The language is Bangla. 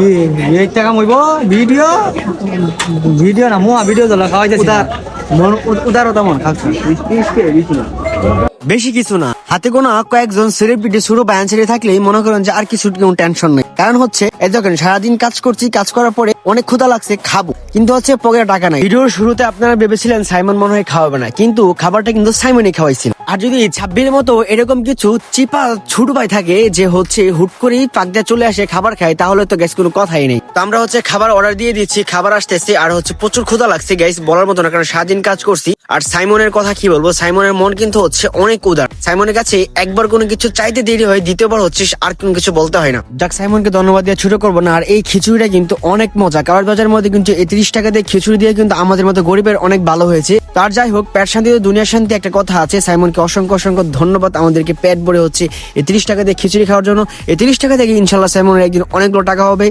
কি এই টাকা মইব ভিডিও ভিডিও না মোয়া ভিডিও দলা খাওয়াই যাচ্ছে মন উদারতা মন খাচ্ছে বেশি কিছু না, হাতে গোনা কয়েকজন সেলিব্রিটি শুরু বায়ান ছেড়ে থাকলেই মনে করেন যে আর কিছু কোনো টেনশন নেই। কারণ হচ্ছে এই দেখেন সারাদিন কাজ করছি, কাজ করার পরে অনেক ক্ষুধা লাগছে, খাবো, কিন্তু হচ্ছে পকেটে টাকা নাই। ভিডিওর শুরুতে আপনারা ভেবেছিলেন সাইমন মনে হয় খাওয়াবে না, কিন্তু খাবারটা কিন্তু সাইমনই খাওয়াইছিল। আর যদি ছাব্বির মতো এরকম কিছু চিপা ছোট ভাই থাকে যে হচ্ছে হুট করেই পাক দিয়ে চলে আসে খাবার খায়, তাহলে তো গ্যাস কোনো কথাই নেই। তো আমরা হচ্ছে খাবার অর্ডার দিয়ে দিচ্ছি, খাবার আসতেছে, আর হচ্ছে প্রচুর ক্ষুধা লাগছে গাইস, বলার মতো না, কারণ সারাদিন কাজ করছি। আর সাইমনের কথা কি বলবো, সাইমনের মন কিন্তু হচ্ছে অনেক উদার। সাইমনের কাছে একবার কোনো কিছু চাইতে দেরি হয়, দ্বিতীয়বার হচ্ছে আর কোনো কিছু বলতে হয় না। যাক, সাইমনকে ধন্যবাদ দিয়ে ছোট করবো না। আর এই খিচুড়িটা কিন্তু অনেক মজা, কারণ বাজারের মধ্যে কিন্তু 30 টাকা দিয়ে খিচুড়ি দিয়ে কিন্তু আমাদের মতো গরিবের অনেক ভালো হয়েছে। তার যাই হোক, পেট শান্তি দুনিয়ার শান্তি একটা কথা আছে। সাইমনকে অসংখ্য অসংখ্য ধন্যবাদ, আমাদেরকে পেট ভরে হচ্ছে 30 টাকা দিয়ে খিচুড়ি খাওয়ার জন্য। 30 টাকা থেকে ইনশাল্লাহ সাইমনের একদিন অনেকগুলো টাকা হবে।